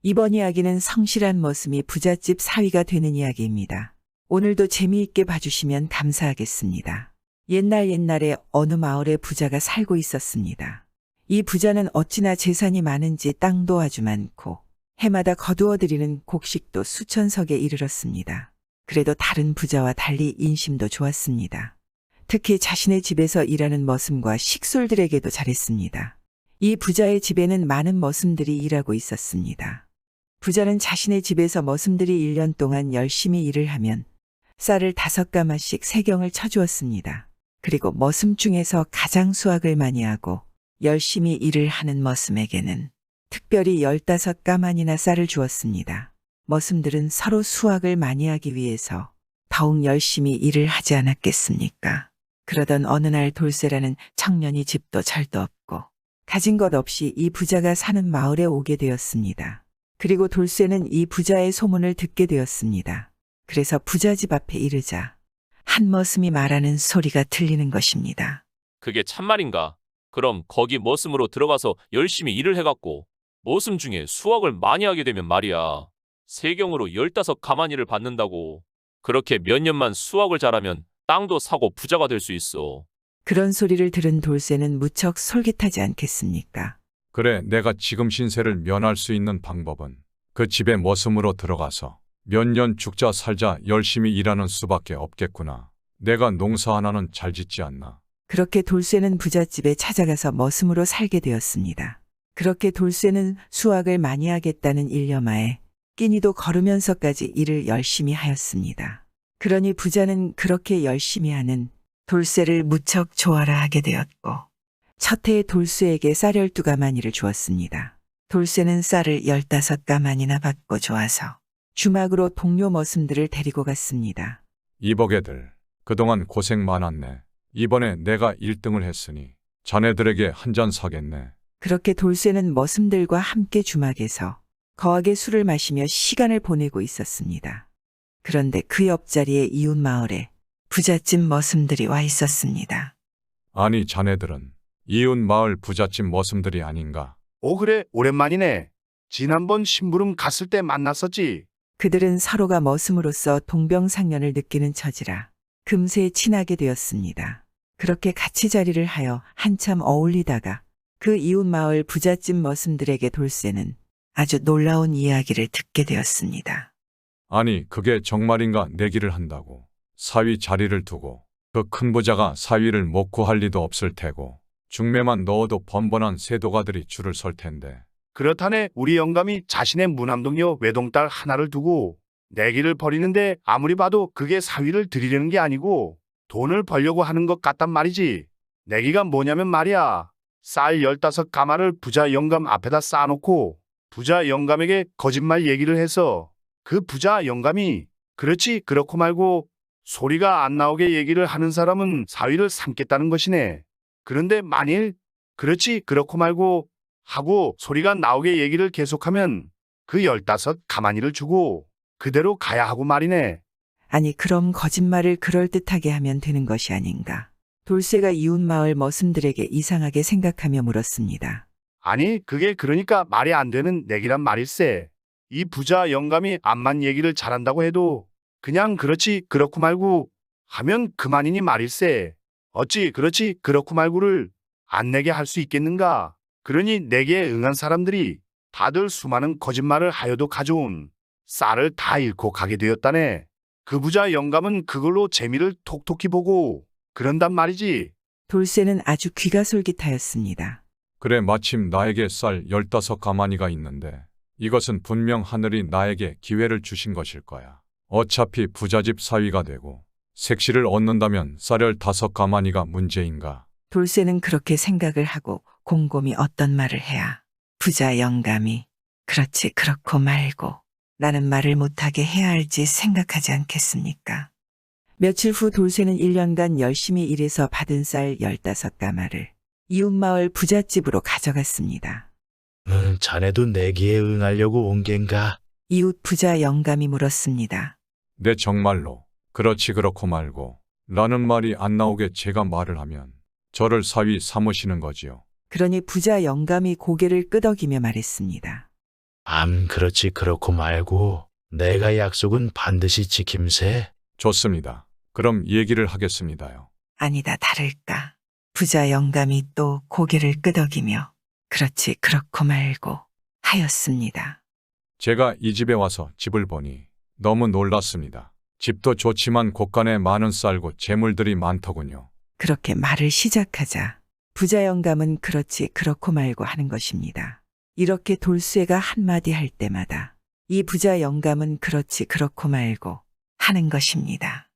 이번 이야기는 성실한 머슴이 부잣집 사위가 되는 이야기입니다. 오늘도 재미있게 봐주시면 감사하겠습니다. 옛날에 어느 마을에 부자가 살고 있었습니다. 이 부자는 어찌나 재산이 많은지 땅도 아주 많고 해마다 거두어들이는 곡식도 수천 석에 이르렀습니다. 그래도 다른 부자와 달리 인심도 좋았습니다. 특히 자신의 집에서 일하는 머슴과 식솔들에게도 잘했습니다. 이 부자의 집에는 많은 머슴들이 일하고 있었습니다. 부자는 자신의 집에서 머슴들이 1년 동안 열심히 일을 하면 쌀을 5가마씩 세경을 쳐주었습니다. 그리고 머슴 중에서 가장 수확을 많이 하고 열심히 일을 하는 머슴에게는 특별히 15가만이나 쌀을 주었습니다. 머슴들은 서로 수확을 많이 하기 위해서 더욱 열심히 일을 하지 않았겠습니까? 그러던 어느 날 돌쇠라는 청년이 집도 절도 없고 가진 것 없이 이 부자가 사는 마을에 오게 되었습니다. 그리고 돌쇠는 이 부자의 소문을 듣게 되었습니다. 그래서 부자 집 앞에 이르자 한 머슴이 말하는 소리가 들리는 것입니다. 그게 참말인가? 그럼 거기 머슴으로 들어가서 열심히 일을 해갖고 머슴 중에 수확을 많이 하게 되면 말이야. 세경으로 15가마니를 받는다고. 그렇게 몇 년만 수확을 잘하면 땅도 사고 부자가 될 수 있어. 그런 소리를 들은 돌쇠는 무척 솔깃하지 않겠습니까? 그래, 내가 지금 신세를 면할 수 있는 방법은 그 집에 머슴으로 들어가서 몇 년 죽자 살자 열심히 일하는 수밖에 없겠구나. 내가 농사 하나는 잘 짓지 않나. 그렇게 돌쇠는 부잣집에 찾아가서 머슴으로 살게 되었습니다. 그렇게 돌쇠는 수확을 많이 하겠다는 일념하에 끼니도 걸으면서까지 일을 열심히 하였습니다. 그러니 부자는 그렇게 열심히 하는 돌쇠를 무척 좋아라 하게 되었고 첫 해에 돌쇠에게 쌀 12가마니를 주었습니다. 돌쇠는 쌀을 15가마니나 받고 좋아서 주막으로 동료 머슴들을 데리고 갔습니다. 이보게들, 그동안 고생 많았네. 이번에 내가 1등을 했으니 자네들에게 한 잔 사겠네. 그렇게 돌쇠는 머슴들과 함께 주막에서 거하게 술을 마시며 시간을 보내고 있었습니다. 그런데 그 옆자리에 이웃 마을에 부잣집 머슴들이 와 있었습니다. 아니, 자네들은 이웃 마을 부잣집 머슴들이 아닌가? 오, 그래, 오랜만이네. 지난번 심부름 갔을 때 만났었지. 그들은 서로가 머슴으로서 동병상련을 느끼는 처지라 금세 친하게 되었습니다. 그렇게 같이 자리를 하여 한참 어울리다가 그 이웃 마을 부잣집 머슴들에게 돌쇠는 아주 놀라운 이야기를 듣게 되었습니다. 아니, 그게 정말인가? 내기를 한다고. 사위 자리를 두고 그 큰 부자가 사위를 못 구할 리도 없을 테고 중매만 넣어도 번번한 세도가들이 줄을 설 텐데. 그렇다네 우리 영감이 자신의 무남동녀 외동딸 하나를 두고 내기를 벌이는데 아무리 봐도 그게 사위를 드리려는 게 아니고 돈을 벌려고 하는 것 같단 말이지. 내기가 뭐냐면 말이야. 쌀 15가마를 부자 영감 앞에다 쌓아놓고 부자 영감에게 거짓말 얘기를 해서 그 부자 영감이 그렇지 그렇고 말고 소리가 안 나오게 얘기를 하는 사람은 사위를 삼겠다는 것이네. 그런데 만일 그렇지 그렇고 말고 하고 소리가 나오게 얘기를 계속하면 그 15가마니를 주고 그대로 가야 하고 말이네. 아니 그럼 거짓말을 그럴듯하게 하면 되는 것이 아닌가. 돌쇠가 이웃 마을 머슴들에게 이상하게 생각하며 물었습니다. 아니 그게 그러니까 말이 안 되는 내기란 말일세. 이 부자 영감이 암만 얘기를 잘한다고 해도 그냥 그렇지 그렇고 말고 하면 그만이니 말일세. 어찌 그렇지 그렇고 말고를 안 내게 할 수 있겠는가. 그러니 내게 응한 사람들이 다들 수많은 거짓말을 하여도 가져온 쌀을 다 잃고 가게 되었다네. 그 부자 영감은 그걸로 재미를 톡톡히 보고 그런단 말이지. 돌쇠는 아주 귀가 솔깃하였습니다. 그래, 마침 나에게 쌀 15가마니가 있는데 이것은 분명 하늘이 나에게 기회를 주신 것일 거야. 어차피 부자집 사위가 되고 색시를 얻는다면 쌀 15가마니가 문제인가? 돌쇠는 그렇게 생각을 하고 곰곰이 어떤 말을 해야 부자 영감이 그렇지 그렇고 말고 라는 말을 못하게 해야 할지 생각하지 않겠습니까? 며칠 후 돌쇠는 1년간 열심히 일해서 받은 쌀 15가마를 이웃마을 부잣집으로 가져갔습니다. 자네도 내기에 응하려고 온 겐가? 이웃 부자 영감이 물었습니다. 네, 정말로 그렇지 그렇고 말고 라는 말이 안 나오게 제가 말을 하면 저를 사위 삼으시는 거지요. 그러니 부자 영감이 고개를 끄덕이며 말했습니다. 그렇지 그렇고 말고 내가 약속은 반드시 지킴세. 좋습니다. 그럼 얘기를 하겠습니다요. 아니다 다를까. 부자 영감이 또 고개를 끄덕이며 그렇지 그렇고 말고 하였습니다. 제가 이 집에 와서 집을 보니 너무 놀랐습니다. 집도 좋지만 곳간에 많은 쌀고 재물들이 많더군요. 그렇게 말을 시작하자 부자 영감은 그렇지 그렇고 말고 하는 것입니다. 이렇게 돌쇠가 한마디 할 때마다 이 부자 영감은 그렇지 그렇고 말고 하는 것입니다.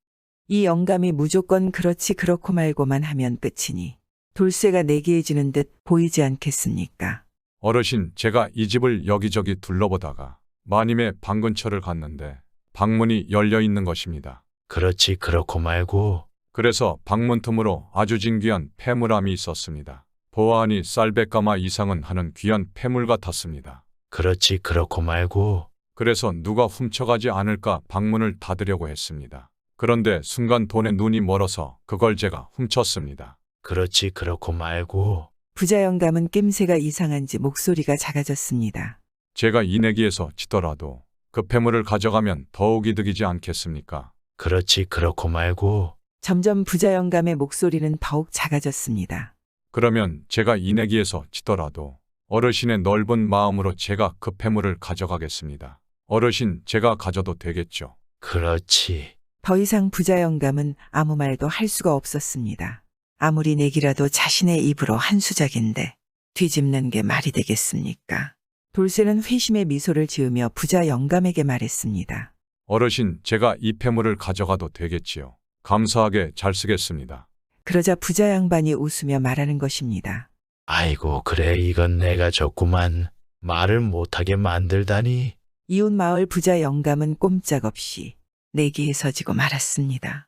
이 영감이 무조건 그렇지 그렇고 말고만 하면 끝이니 돌쇠가 내기해지는 듯 보이지 않겠습니까? 어르신, 제가 이 집을 여기저기 둘러보다가 마님의 방 근처를 갔는데 방문이 열려 있는 것입니다. 그렇지 그렇고 말고 그래서 방문 틈으로 아주 진귀한 폐물함이 있었습니다. 보아하니 쌀백가마 이상은 하는 귀한 폐물 같았습니다. 그렇지 그렇고 말고 그래서 누가 훔쳐가지 않을까 방문을 닫으려고 했습니다. 그런데 순간 돈에 눈이 멀어서 그걸 제가 훔쳤습니다. 그렇지 그렇고 말고 부자 영감은 낌새가 이상한지 목소리가 작아졌습니다. 제가 이 내기에서 지더라도 그 폐물을 가져가면 더욱 이득이지 않겠습니까? 그렇지 그렇고 말고 점점 부자 영감의 목소리는 더욱 작아졌습니다. 그러면 제가 이 내기에서 지더라도 어르신의 넓은 마음으로 제가 그 폐물을 가져가겠습니다. 어르신, 제가 가져도 되겠죠? 그렇지. 더 이상 부자 영감은 아무 말도 할 수가 없었습니다. 아무리 내기라도 자신의 입으로 한 수작인데 뒤집는 게 말이 되겠습니까? 돌쇠는 회심의 미소를 지으며 부자 영감에게 말했습니다. 어르신, 제가 이 폐물을 가져가도 되겠지요? 감사하게 잘 쓰겠습니다. 그러자 부자 양반이 웃으며 말하는 것입니다. 아이고 그래 이건 내가 졌구만. 말을 못하게 만들다니. 이웃 마을 부자 영감은 꼼짝없이 내기에 서지고 말았습니다.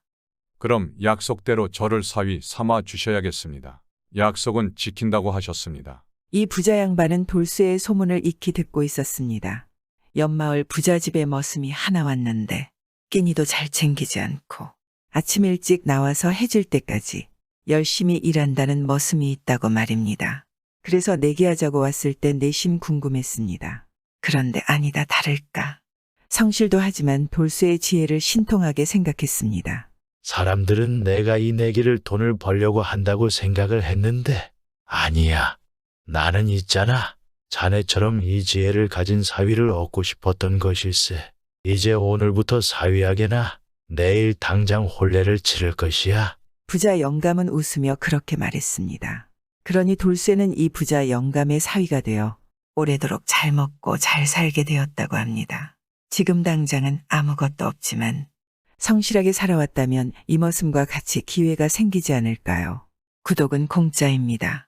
그럼 약속대로 저를 사위 삼아 주셔야겠습니다. 약속은 지킨다고 하셨습니다. 이 부자 양반은 돌쇠의 소문을 익히 듣고 있었습니다. 옆마을 부자집에 머슴이 하나 왔는데 끼니도 잘 챙기지 않고 아침 일찍 나와서 해질 때까지 열심히 일한다는 머슴이 있다고 말입니다. 그래서 내기하자고 왔을 때 내심 궁금했습니다. 그런데 아니다 다를까. 성실도 하지만 돌쇠의 지혜를 신통하게 생각했습니다. 사람들은 내가 이 내기를 돈을 벌려고 한다고 생각을 했는데 아니야. 나는 있잖아. 자네처럼 이 지혜를 가진 사위를 얻고 싶었던 것일세. 이제 오늘부터 사위에게나 내일 당장 혼례를 치를 것이야. 부자 영감은 웃으며 그렇게 말했습니다. 그러니 돌쇠는 이 부자 영감의 사위가 되어 오래도록 잘 먹고 잘 살게 되었다고 합니다. 지금 당장은 아무것도 없지만 성실하게 살아왔다면 이 머슴과 같이 기회가 생기지 않을까요? 구독은 공짜입니다.